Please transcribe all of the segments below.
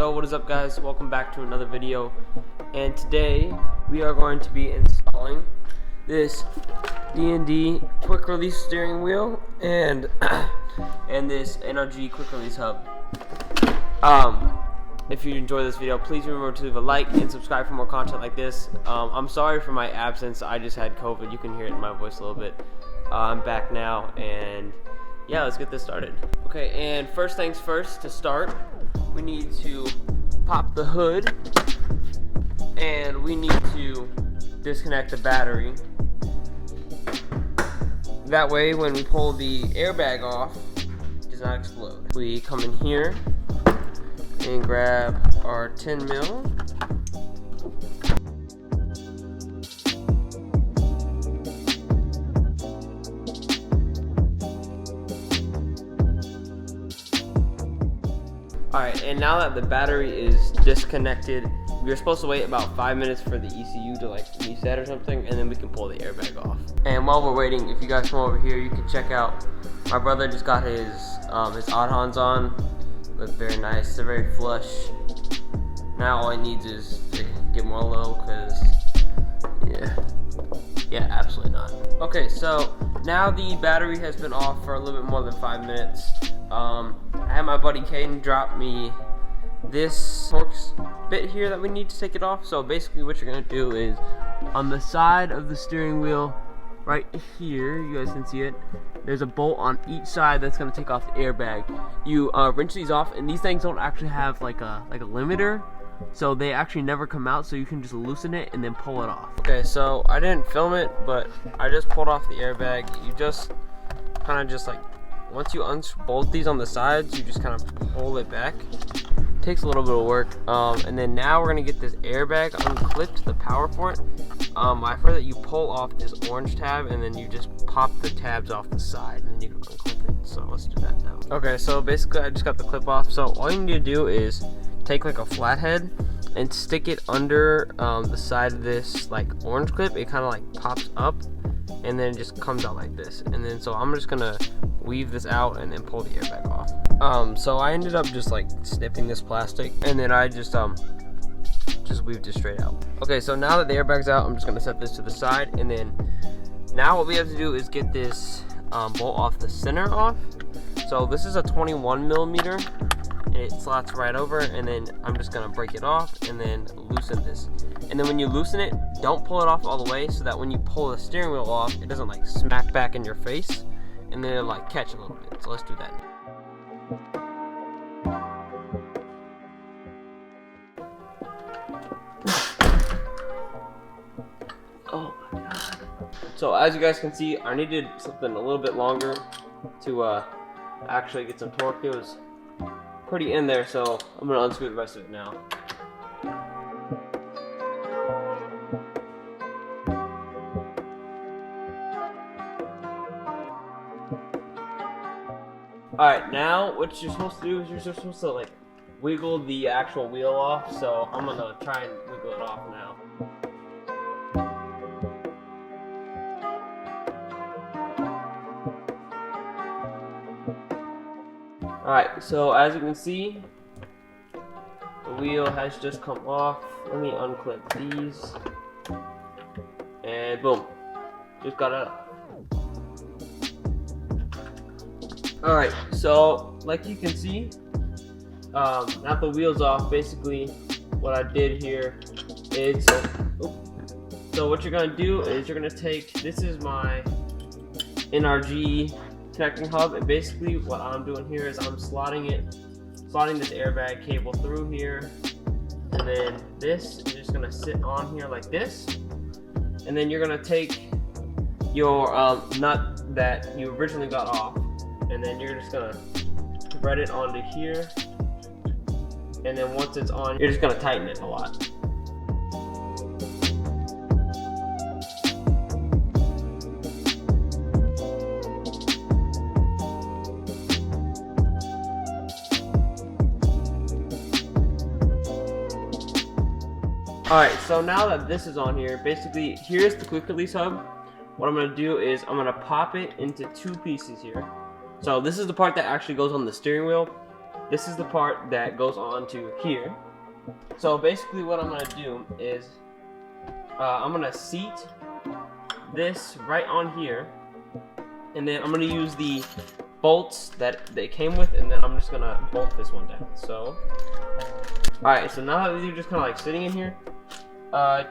Yo, what is up guys? Welcome back to another video, and today we are going to be installing this D&D quick release steering wheel and this NRG quick release hub. If you enjoy this video, please remember to leave a like and subscribe for more content like this. I'm sorry for my absence. I just had COVID. You can hear it in my voice a little bit. I'm back now, and yeah, let's get this started. Okay, and first things first, to start, we need to pop the hood, and we need to disconnect the battery. That way, when we pull the airbag off, it does not explode. We come in here and grab our 10 mil. Alright, and now that the battery is disconnected, we're supposed to wait about 5 minutes for the ECU to like reset or something, and then we can pull the airbag off. And while we're waiting, if you guys come over here, you can check out, my brother just got his Odd-Hans on. Look very nice, they're very flush. Now all he needs is to get more low, because yeah, absolutely not. Okay, so now the battery has been off for a little bit more than 5 minutes. I had my buddy Caden drop me this torque bit here that we need to take it off. So basically what you're gonna do is, on the side of the steering wheel right here, you guys can see it, there's a bolt on each side that's gonna take off the airbag. You wrench these off, and these things don't actually have like a limiter, so they actually never come out, so you can just loosen it and then pull it off. Okay, so I didn't film it, but I just pulled off the airbag. You just kind of just like, once you unbolt these on the sides, you just kind of pull it back. It takes a little bit of work. And then now we're gonna get this airbag unclipped, the power for it. I've heard that you pull off this orange tab, and then you just pop the tabs off the side, and then you can unclip it. So let's do that now. Okay, so basically I just got the clip off. So all you need to do is take like a flathead and stick it under the side of this like orange clip. It kind of like pops up, and then it just comes out like this. And then so I'm just gonna weave this out and then pull the airbag off. So I ended up just like snipping this plastic, and then I just weaved it straight out. Okay, so now that the airbag's out, I'm just gonna set this to the side, and then now what we have to do is get this bolt off the center off. So this is a 21 millimeter, and it slots right over, and then I'm just gonna break it off and then loosen this. And then when you loosen it, don't pull it off all the way, so that when you pull the steering wheel off, it doesn't like smack back in your face, and then it'll like catch a little bit. So let's do that. Oh my god. So as you guys can see, I needed something a little bit longer to actually get some torque. It was pretty in there, so I'm gonna unscrew the rest of it now. Alright, now what you're supposed to do is you're supposed to like wiggle the actual wheel off, so I'm gonna try and wiggle it off now. Alright, so as you can see, the wheel has just come off. Let me unclip these, and boom, just got it off. Alright, so like you can see, now the wheel's off, basically what I did here is, so what you're going to do is you're going to take, this is my NRG connecting hub, and basically what I'm doing here is I'm slotting this airbag cable through here, and then this is just going to sit on here like this, and then you're going to take your nut that you originally got off, and then you're just gonna thread it onto here, and then once it's on, you're just gonna tighten it a lot. Alright, so now that this is on here, basically here's the quick release hub. What I'm gonna do is I'm gonna pop it into two pieces here. So this is the part that actually goes on the steering wheel. this is the part that goes on to here. So basically what I'm going to do is I'm going to seat this right on here, and then I'm going to use the bolts that they came with, and then I'm just going to bolt this one down. So alright, so now that these are just kind of like sitting in here,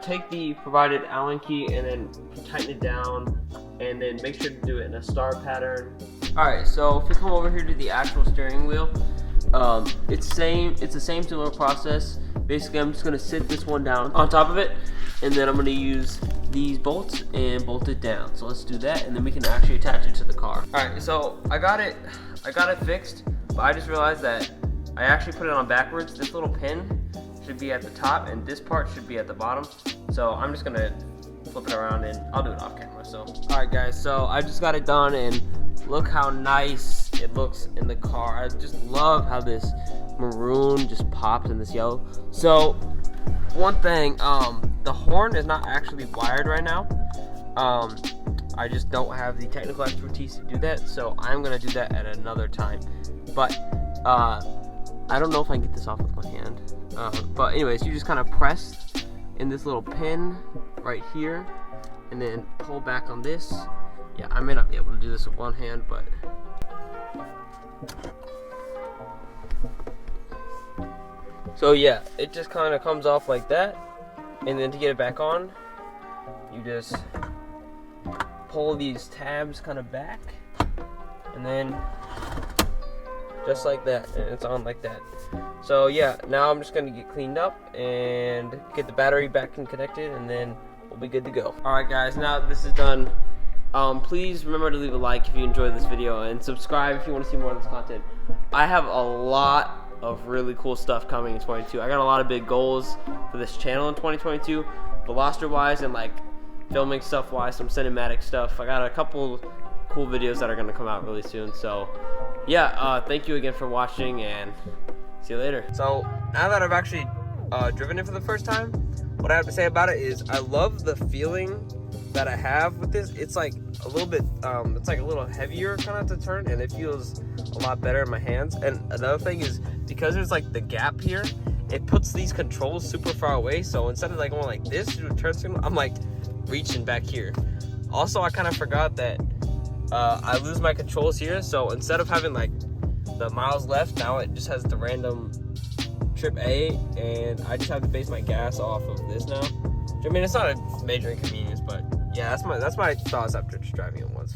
take the provided Allen key and then tighten it down, and then make sure to do it in a star pattern. Alright, so if we come over here to the actual steering wheel, it's the same similar process. Basically, I'm just going to sit this one down on top of it, and then I'm going to use these bolts and bolt it down. So let's do that, and then we can actually attach it to the car. Alright, so I got it fixed, but I just realized that I actually put it on backwards. This little pin should be at the top, and this part should be at the bottom. So I'm just going to flip it around, and I'll do it off camera. So alright guys, so I just got it done, and look how nice it looks in the car. I just love how this maroon just pops in this yellow. So one thing, the horn is not actually wired right now. I just don't have the technical expertise to do that, so I'm gonna do that at another time. But I don't know if I can get this off with my hand. But anyways, you just kind of press in this little pin right here, and then pull back on this. Yeah, I may not be able to do this with one hand, but so yeah, it just kind of comes off like that, and then to get it back on, you just pull these tabs kind of back, and then just like that, and it's on like that. So yeah, now I'm just gonna get cleaned up and get the battery back and connected, and then we'll be good to go. Alright guys, now that this is done, please remember to leave a like if you enjoyed this video, and subscribe if you want to see more of this content. I have a lot of really cool stuff coming in 2022. I got a lot of big goals for this channel in 2022, Veloster wise, and like filming stuff wise, some cinematic stuff. I got a couple cool videos that are going to come out really soon. So yeah, thank you again for watching, and see you later. So now that I've actually driven it for the first time, what I have to say about it is I love the feeling that I have with this. It's like a little bit it's like a little heavier kind of to turn, and it feels a lot better in my hands. And another thing is, because there's like the gap here, it puts these controls super far away, so instead of like going like this to turn signal, I'm like reaching back here. Also, I kind of forgot that I lose my controls here, so instead of having like the miles left, now it just has the random trip A, and I just have to base my gas off of this now. I mean, it's not a major inconvenience, but yeah, that's my thoughts after just driving it once.